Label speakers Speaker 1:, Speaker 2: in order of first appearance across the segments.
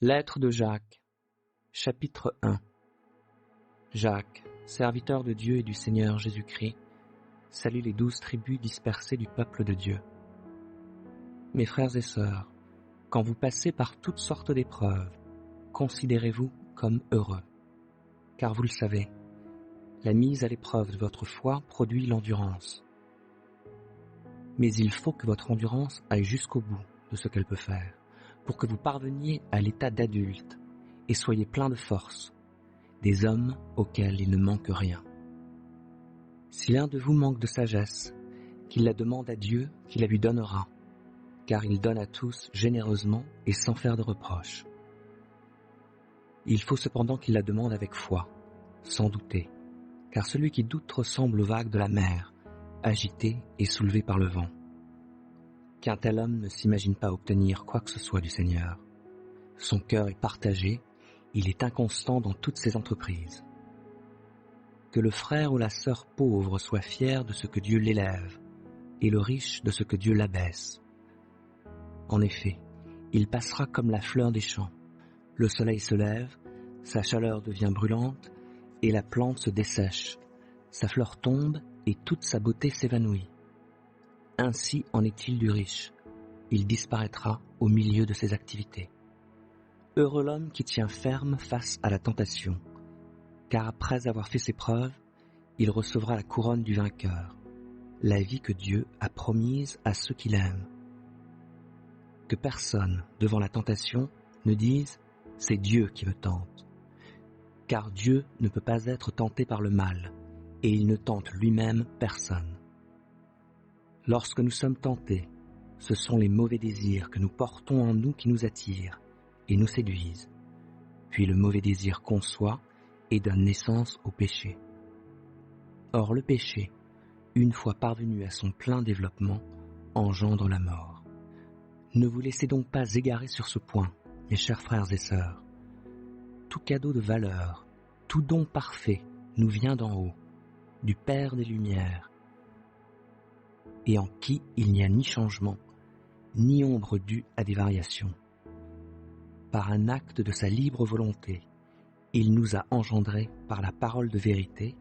Speaker 1: Lettre de Jacques, chapitre 1. Jacques, serviteur de Dieu et du Seigneur Jésus-Christ, salue les 12 tribus dispersées du peuple de Dieu. Mes frères et sœurs, quand vous passez par toutes sortes d'épreuves, considérez-vous comme heureux. Car vous le savez, la mise à l'épreuve de votre foi produit l'endurance. Mais il faut que votre endurance aille jusqu'au bout de ce qu'elle peut faire, pour que vous parveniez à l'état d'adulte et soyez plein de force, des hommes auxquels il ne manque rien. Si l'un de vous manque de sagesse, qu'il la demande à Dieu qui la lui donnera, car il donne à tous généreusement et sans faire de reproche. Il faut cependant qu'il la demande avec foi, sans douter, car celui qui doute ressemble aux vagues de la mer, agité et soulevé par le vent. Qu'un tel homme ne s'imagine pas obtenir quoi que ce soit du Seigneur. Son cœur est partagé, il est inconstant dans toutes ses entreprises. Que le frère ou la sœur pauvre soit fier de ce que Dieu l'élève, et le riche de ce que Dieu l'abaisse. En effet, il passera comme la fleur des champs. Le soleil se lève, sa chaleur devient brûlante, et la plante se dessèche. Sa fleur tombe, et toute sa beauté s'évanouit. Ainsi en est-il du riche. Il disparaîtra au milieu de ses activités. Heureux l'homme qui tient ferme face à la tentation, car après avoir fait ses preuves, il recevra la couronne du vainqueur, la vie que Dieu a promise à ceux qui l'aiment. Que personne, devant la tentation, ne dise « c'est Dieu qui me tente », car Dieu ne peut pas être tenté par le mal, et il ne tente lui-même personne. Lorsque nous sommes tentés, ce sont les mauvais désirs que nous portons en nous qui nous attirent et nous séduisent. Puis le mauvais désir conçoit et donne naissance au péché. Or le péché, une fois parvenu à son plein développement, engendre la mort. Ne vous laissez donc pas égarer sur ce point, mes chers frères et sœurs. Tout cadeau de valeur, tout don parfait nous vient d'en haut, du Père des Lumières, et en qui il n'y a ni changement, ni ombre due à des variations. Par un acte de sa libre volonté, il nous a engendrés par la parole de vérité,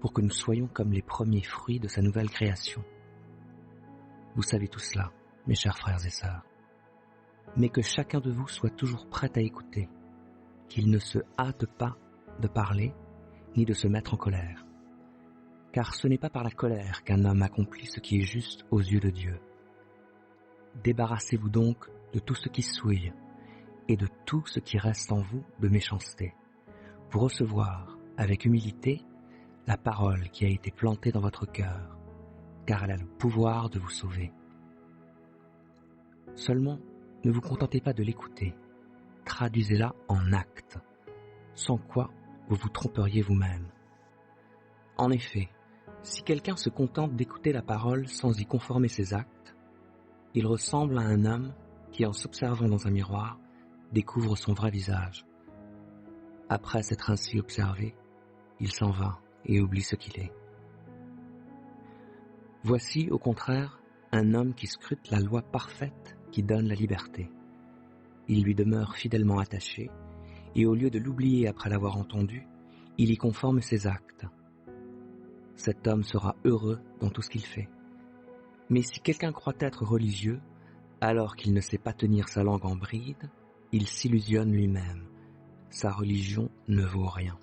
Speaker 1: pour que nous soyons comme les premiers fruits de sa nouvelle création. Vous savez tout cela, mes chers frères et sœurs. Mais que chacun de vous soit toujours prêt à écouter, qu'il ne se hâte pas de parler, ni de se mettre en colère. Car ce n'est pas par la colère qu'un homme accomplit ce qui est juste aux yeux de Dieu. Débarrassez-vous donc de tout ce qui souille et de tout ce qui reste en vous de méchanceté, pour recevoir, avec humilité, la parole qui a été plantée dans votre cœur, car elle a le pouvoir de vous sauver. Seulement, ne vous contentez pas de l'écouter, traduisez-la en actes, sans quoi vous vous tromperiez vous-même. En effet, si quelqu'un se contente d'écouter la parole sans y conformer ses actes, il ressemble à un homme qui, en s'observant dans un miroir, découvre son vrai visage. Après s'être ainsi observé, il s'en va et oublie ce qu'il est. Voici, au contraire, un homme qui scrute la loi parfaite qui donne la liberté. Il lui demeure fidèlement attaché, et au lieu de l'oublier après l'avoir entendu, il y conforme ses actes. Cet homme sera heureux dans tout ce qu'il fait. Mais si quelqu'un croit être religieux, alors qu'il ne sait pas tenir sa langue en bride, il s'illusionne lui-même. Sa religion ne vaut rien.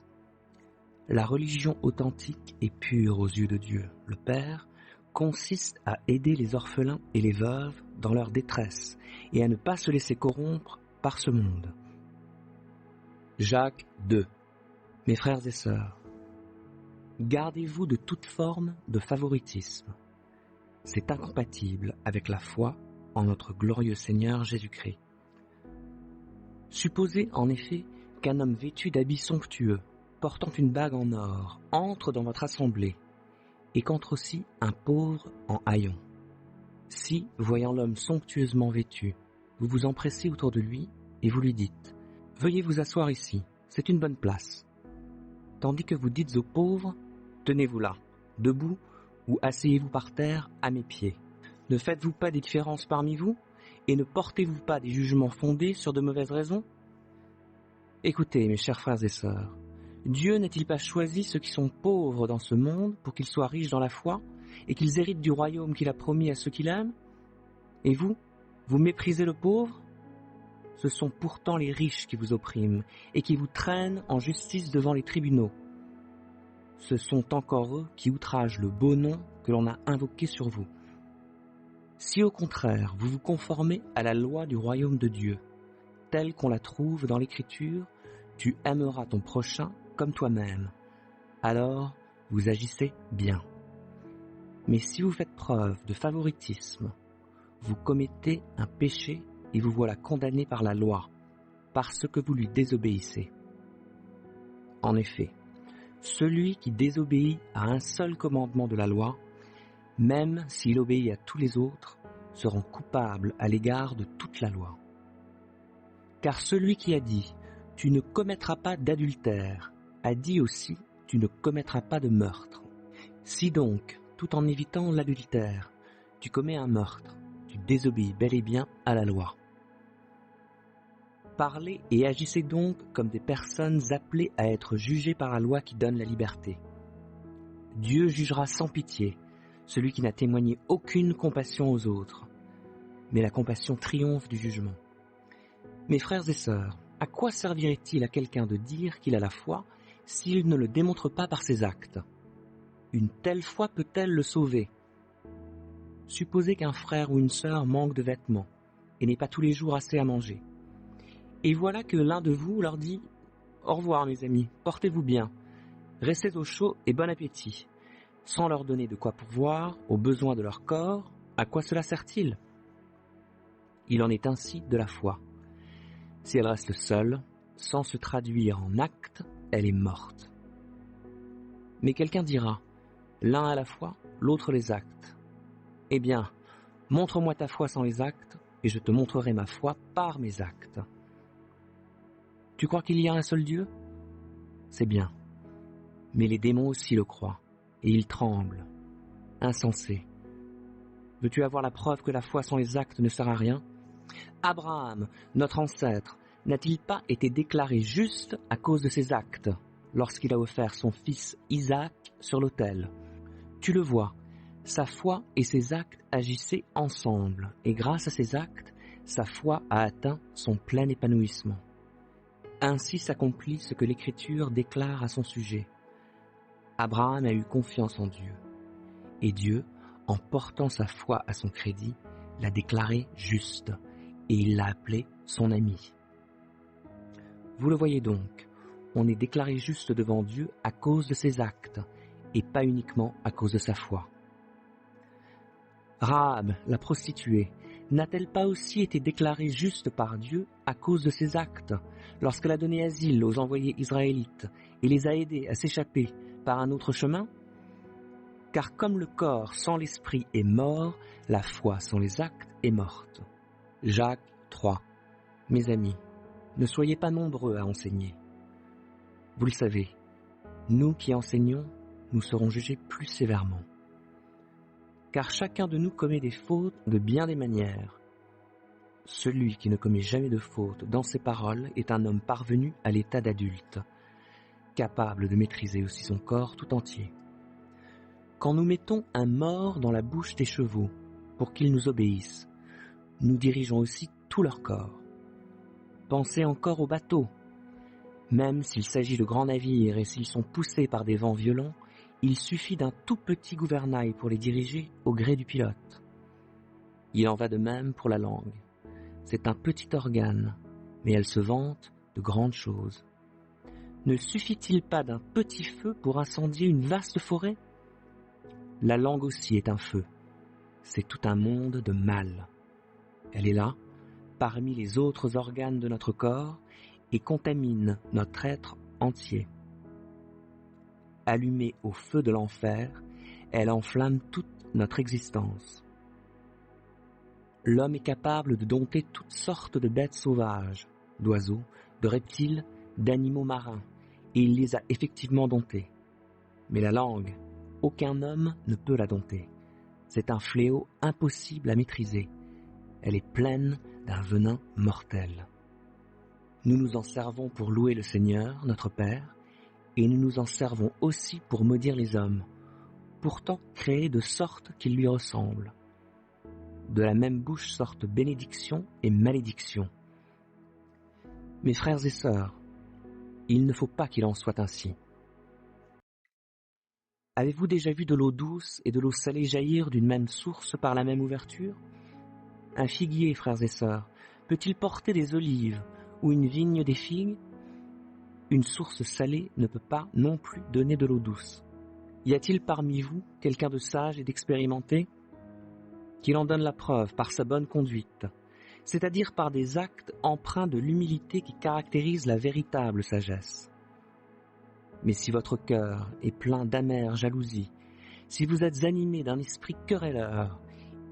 Speaker 1: La religion authentique et pure aux yeux de Dieu, le Père, consiste à aider les orphelins et les veuves dans leur détresse et à ne pas se laisser corrompre par ce monde. Jacques 2. Mes frères et sœurs, gardez-vous de toute forme de favoritisme. C'est incompatible avec la foi en notre glorieux Seigneur Jésus-Christ. Supposez en effet qu'un homme vêtu d'habits somptueux, portant une bague en or, entre dans votre assemblée, et qu'entre aussi un pauvre en haillons. Si, voyant l'homme somptueusement vêtu, vous vous empressez autour de lui et vous lui dites « Veuillez vous asseoir ici, c'est une bonne place », tandis que vous dites aux pauvres « Tenez-vous là, debout, ou asseyez-vous par terre à mes pieds. Ne faites-vous pas des différences parmi vous, et ne portez-vous pas des jugements fondés sur de mauvaises raisons ? Écoutez, mes chers frères et sœurs, Dieu n'a-t-il pas choisi ceux qui sont pauvres dans ce monde pour qu'ils soient riches dans la foi et qu'ils héritent du royaume qu'il a promis à ceux qu'il aime? Et vous, vous méprisez le pauvre? Ce sont pourtant les riches qui vous oppriment et qui vous traînent en justice devant les tribunaux. Ce sont encore eux qui outragent le beau nom que l'on a invoqué sur vous. Si au contraire vous vous conformez à la loi du royaume de Dieu, telle qu'on la trouve dans l'Écriture, tu aimeras ton prochain comme toi-même. Alors, vous agissez bien. Mais si vous faites preuve de favoritisme, vous commettez un péché et vous voilà condamné par la loi, parce que vous lui désobéissez. En effet, celui qui désobéit à un seul commandement de la loi, même s'il obéit à tous les autres, se rend coupable à l'égard de toute la loi. Car celui qui a dit « Tu ne commettras pas d'adultère » a dit aussi « Tu ne commettras pas de meurtre ». Si donc, tout en évitant l'adultère, tu commets un meurtre, tu désobéis bel et bien à la loi. Parlez et agissez donc comme des personnes appelées à être jugées par la loi qui donne la liberté. Dieu jugera sans pitié celui qui n'a témoigné aucune compassion aux autres, mais la compassion triomphe du jugement. Mes frères et sœurs, à quoi servirait-il à quelqu'un de dire qu'il a la foi s'il ne le démontre pas par ses actes? Une telle foi peut-elle le sauver? Supposez qu'un frère ou une sœur manque de vêtements et n'ait pas tous les jours assez à manger. Et voilà que l'un de vous leur dit « Au revoir mes amis, portez-vous bien, restez au chaud et bon appétit », sans leur donner de quoi pourvoir aux besoins de leur corps. À quoi cela sert-il? Il en est ainsi de la foi. Si elle reste seule, sans se traduire en actes, elle est morte. Mais quelqu'un dira, l'un a la foi, l'autre les actes. Eh bien, montre-moi ta foi sans les actes, et je te montrerai ma foi par mes actes. Tu crois qu'il y a un seul Dieu? C'est bien. Mais les démons aussi le croient, et ils tremblent. Insensé. Veux-tu avoir la preuve que la foi sans les actes ne sert à rien? Abraham, notre ancêtre, n'a-t-il pas été déclaré juste à cause de ses actes, lorsqu'il a offert son fils Isaac sur l'autel? Tu le vois, sa foi et ses actes agissaient ensemble, et grâce à ses actes, sa foi a atteint son plein épanouissement. Ainsi s'accomplit ce que l'Écriture déclare à son sujet. Abraham a eu confiance en Dieu, et Dieu, en portant sa foi à son crédit, l'a déclaré juste, et il l'a appelé son ami. Vous le voyez donc, on est déclaré juste devant Dieu à cause de ses actes, et pas uniquement à cause de sa foi. Rahab, la prostituée, n'a-t-elle pas aussi été déclarée juste par Dieu à cause de ses actes, lorsqu'elle a donné asile aux envoyés israélites et les a aidés à s'échapper par un autre chemin? Car comme le corps sans l'esprit est mort, la foi sans les actes est morte. Jacques 3. Mes amis, ne soyez pas nombreux à enseigner. Vous le savez, nous qui enseignons, nous serons jugés plus sévèrement. Car chacun de nous commet des fautes de bien des manières. Celui qui ne commet jamais de faute dans ses paroles est un homme parvenu à l'état d'adulte, capable de maîtriser aussi son corps tout entier. Quand nous mettons un mors dans la bouche des chevaux pour qu'ils nous obéissent, nous dirigeons aussi tout leur corps. Pensez encore aux bateaux. Même s'il s'agit de grands navires et s'ils sont poussés par des vents violents, il suffit d'un tout petit gouvernail pour les diriger au gré du pilote. Il en va de même pour la langue. C'est un petit organe, mais elle se vante de grandes choses. Ne suffit-il pas d'un petit feu pour incendier une vaste forêt? La langue aussi est un feu. C'est tout un monde de mal. Elle est là, parmi les autres organes de notre corps, et contamine notre être entier. Allumée au feu de l'enfer, elle enflamme toute notre existence. L'homme est capable de dompter toutes sortes de bêtes sauvages, d'oiseaux, de reptiles, d'animaux marins, et il les a effectivement domptés. Mais la langue, aucun homme ne peut la dompter. C'est un fléau impossible à maîtriser. Elle est pleine d'un venin mortel. Nous nous en servons pour louer le Seigneur, notre Père, et nous nous en servons aussi pour maudire les hommes, pourtant créés de sorte qu'ils lui ressemblent. De la même bouche sortent bénédiction et malédiction. Mes frères et sœurs, il ne faut pas qu'il en soit ainsi. Avez-vous déjà vu de l'eau douce et de l'eau salée jaillir d'une même source par la même ouverture? Un figuier, frères et sœurs, peut-il porter des olives ou une vigne des figues? Une source salée ne peut pas non plus donner de l'eau douce. Y a-t-il parmi vous quelqu'un de sage et d'expérimenté? Qu'il en donne la preuve par sa bonne conduite, c'est-à-dire par des actes empreints de l'humilité qui caractérise la véritable sagesse. Mais si votre cœur est plein d'amère jalousie, si vous êtes animé d'un esprit querelleur,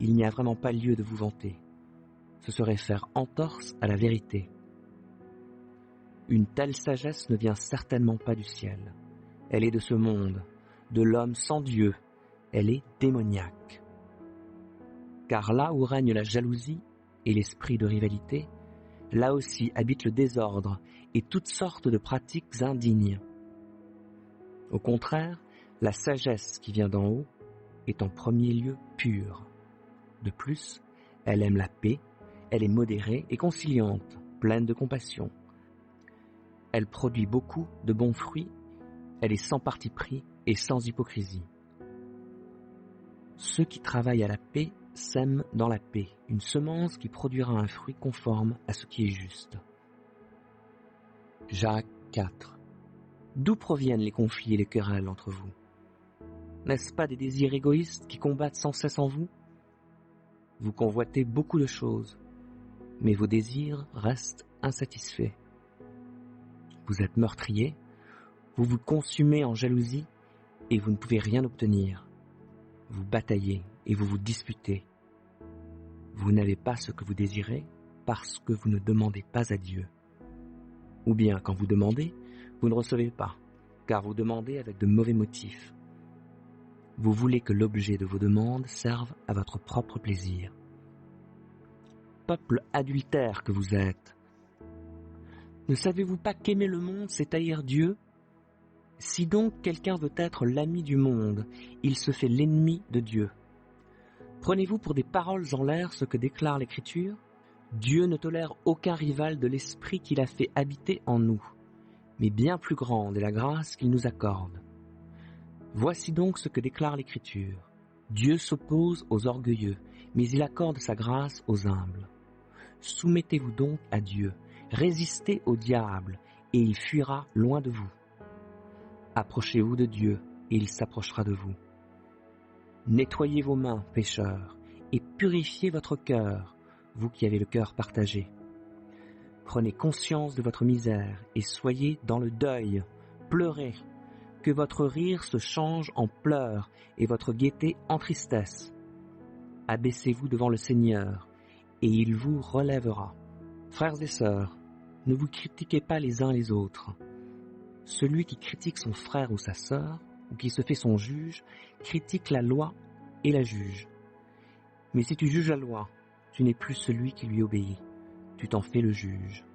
Speaker 1: il n'y a vraiment pas lieu de vous vanter. Ce serait faire entorse à la vérité. Une telle sagesse ne vient certainement pas du ciel. Elle est de ce monde, de l'homme sans Dieu. Elle est démoniaque. Car là où règne la jalousie et l'esprit de rivalité, là aussi habite le désordre et toutes sortes de pratiques indignes. Au contraire, la sagesse qui vient d'en haut est en premier lieu pure. De plus, elle aime la paix, elle est modérée et conciliante, pleine de compassion. Elle produit beaucoup de bons fruits, elle est sans parti pris et sans hypocrisie. Ceux qui travaillent à la paix sèment dans la paix une semence qui produira un fruit conforme à ce qui est juste. Jacques 4. D'où proviennent les conflits et les querelles entre vous? N'est-ce pas des désirs égoïstes qui combattent sans cesse en vous? Vous convoitez beaucoup de choses, mais vos désirs restent insatisfaits. Vous êtes meurtrier, vous vous consumez en jalousie et vous ne pouvez rien obtenir. Vous bataillez et vous vous disputez. Vous n'avez pas ce que vous désirez parce que vous ne demandez pas à Dieu. Ou bien quand vous demandez, vous ne recevez pas, car vous demandez avec de mauvais motifs. Vous voulez que l'objet de vos demandes serve à votre propre plaisir. Peuple adultère que vous êtes, ne savez-vous pas qu'aimer le monde, c'est haïr Dieu? Si donc quelqu'un veut être l'ami du monde, il se fait l'ennemi de Dieu. Prenez-vous pour des paroles en l'air ce que déclare l'Écriture? Dieu ne tolère aucun rival de l'esprit qu'il a fait habiter en nous, mais bien plus grande est la grâce qu'il nous accorde. Voici donc ce que déclare l'Écriture. Dieu s'oppose aux orgueilleux, mais il accorde sa grâce aux humbles. Soumettez-vous donc à Dieu, résistez au diable, et il fuira loin de vous. Approchez-vous de Dieu, et il s'approchera de vous. Nettoyez vos mains, pécheurs, et purifiez votre cœur, vous qui avez le cœur partagé. Prenez conscience de votre misère, et soyez dans le deuil, pleurez, que votre rire se change en pleurs, et votre gaieté en tristesse. Abaissez-vous devant le Seigneur, et il vous relèvera. Frères et sœurs, ne vous critiquez pas les uns les autres. Celui qui critique son frère ou sa sœur, ou qui se fait son juge, critique la loi et la juge. Mais si tu juges la loi, tu n'es plus celui qui lui obéit, tu t'en fais le juge.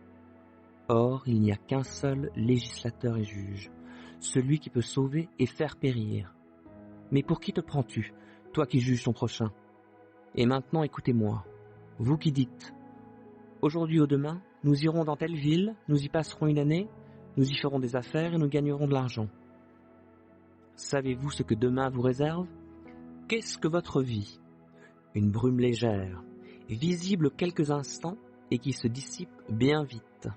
Speaker 1: Or, il n'y a qu'un seul législateur et juge, celui qui peut sauver et faire périr. Mais pour qui te prends-tu, toi qui juges ton prochain? Et maintenant écoutez-moi, vous qui dites, aujourd'hui ou demain, nous irons dans telle ville, nous y passerons une année, nous y ferons des affaires et nous gagnerons de l'argent. Savez-vous ce que demain vous réserve? Qu'est-ce que votre vie? Une brume légère, visible quelques instants et qui se dissipe bien vite.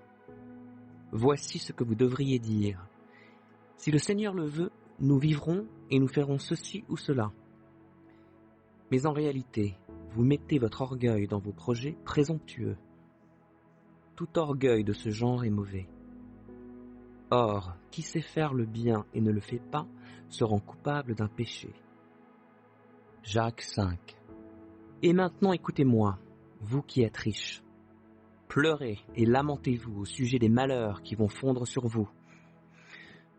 Speaker 1: Voici ce que vous devriez dire. Si le Seigneur le veut, nous vivrons et nous ferons ceci ou cela. Mais en réalité, vous mettez votre orgueil dans vos projets présomptueux. Tout orgueil de ce genre est mauvais. Or, qui sait faire le bien et ne le fait pas, se rend coupable d'un péché. Jacques 5. Et maintenant écoutez-moi, vous qui êtes riches. Pleurez et lamentez-vous au sujet des malheurs qui vont fondre sur vous.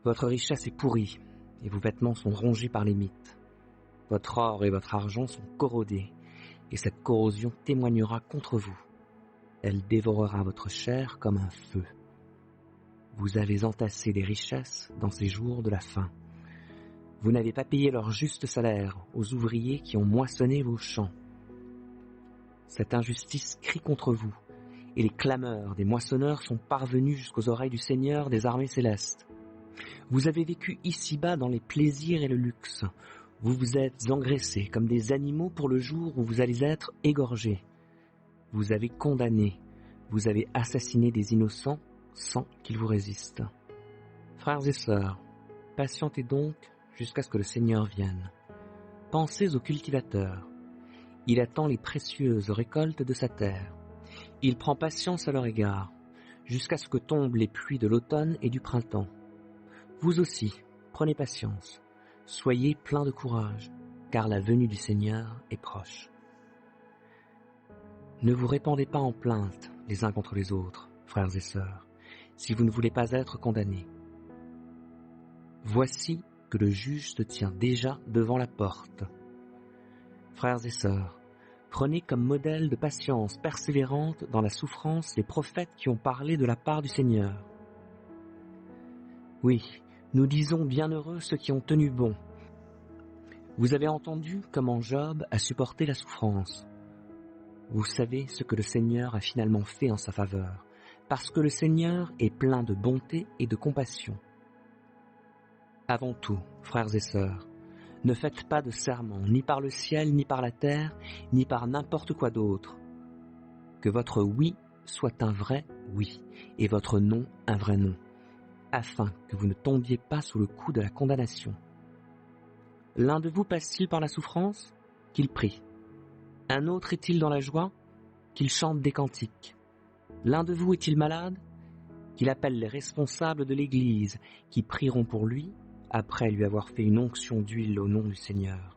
Speaker 1: Votre richesse est pourrie, et vos vêtements sont rongés par les mites. Votre or et votre argent sont corrodés, et cette corrosion témoignera contre vous. Elle dévorera votre chair comme un feu. Vous avez entassé des richesses dans ces jours de la faim. Vous n'avez pas payé leur juste salaire aux ouvriers qui ont moissonné vos champs. Cette injustice crie contre vous, et les clameurs des moissonneurs sont parvenues jusqu'aux oreilles du Seigneur des armées célestes. Vous avez vécu ici-bas dans les plaisirs et le luxe. Vous vous êtes engraissés comme des animaux pour le jour où vous allez être égorgés. Vous avez condamné, vous avez assassiné des innocents sans qu'ils vous résistent. Frères et sœurs, patientez donc jusqu'à ce que le Seigneur vienne. Pensez au cultivateur. Il attend les précieuses récoltes de sa terre. Il prend patience à leur égard, jusqu'à ce que tombent les pluies de l'automne et du printemps. Vous aussi, prenez patience. Soyez pleins de courage, car la venue du Seigneur est proche. Ne vous répandez pas en plaintes les uns contre les autres, frères et sœurs, si vous ne voulez pas être condamnés. Voici que le juge se tient déjà devant la porte. Frères et sœurs, prenez comme modèle de patience persévérante dans la souffrance les prophètes qui ont parlé de la part du Seigneur. Oui, nous disons bienheureux ceux qui ont tenu bon. Vous avez entendu comment Job a supporté la souffrance. Vous savez ce que le Seigneur a finalement fait en sa faveur, parce que le Seigneur est plein de bonté et de compassion. Avant tout, frères et sœurs, ne faites pas de serment, ni par le ciel, ni par la terre, ni par n'importe quoi d'autre. Que votre oui soit un vrai oui, et votre non un vrai non, afin que vous ne tombiez pas sous le coup de la condamnation. L'un de vous passe-t-il par la souffrance? Qu'il prie. Un autre est-il dans la joie? Qu'il chante des cantiques. L'un de vous est-il malade? Qu'il appelle les responsables de l'Église, qui prieront pour lui, après lui avoir fait une onction d'huile au nom du Seigneur.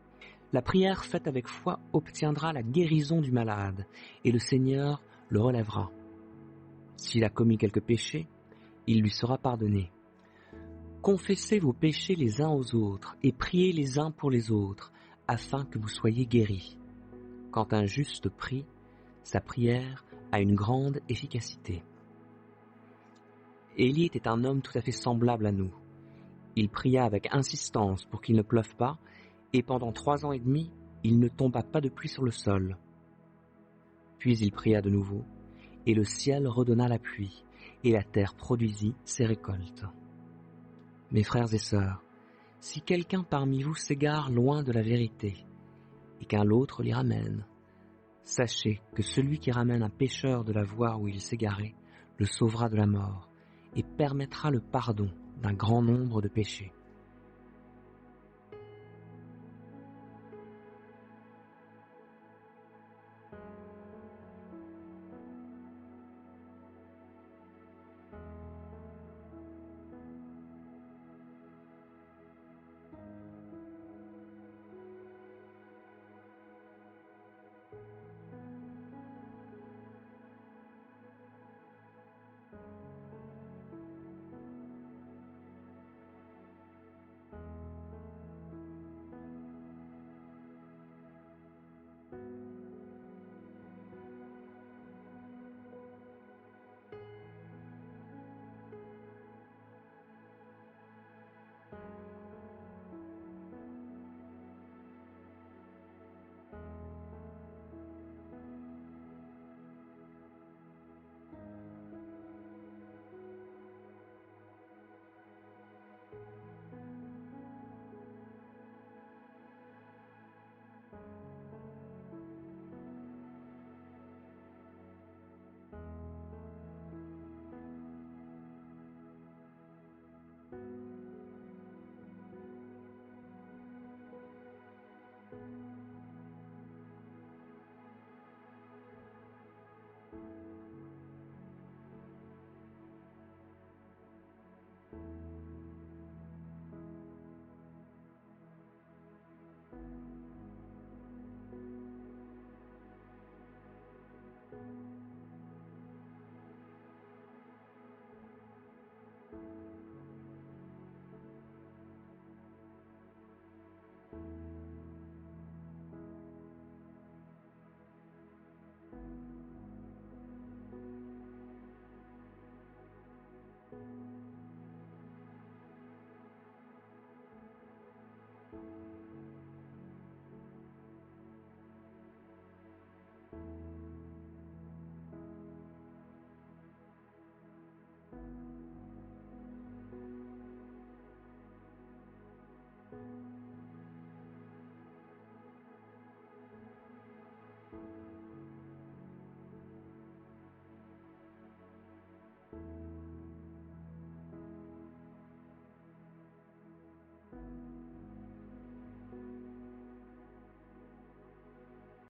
Speaker 1: La prière faite avec foi obtiendra la guérison du malade, et le Seigneur le relèvera. S'il a commis quelque péché, il lui sera pardonné. Confessez vos péchés les uns aux autres, et priez les uns pour les autres, afin que vous soyez guéris. Quand un juste prie, sa prière a une grande efficacité. Élie était un homme tout à fait semblable à nous. Il pria avec insistance pour qu'il ne pleuve pas, et pendant 3 ans et demi, il ne tomba pas de pluie sur le sol. Puis il pria de nouveau, et le ciel redonna la pluie, et la terre produisit ses récoltes. Mes frères et sœurs, si quelqu'un parmi vous s'égare loin de la vérité, et qu'un autre l'y ramène, sachez que celui qui ramène un pécheur de la voie où il s'égarait le sauvera de la mort, et permettra le pardon d'un grand nombre de péchés.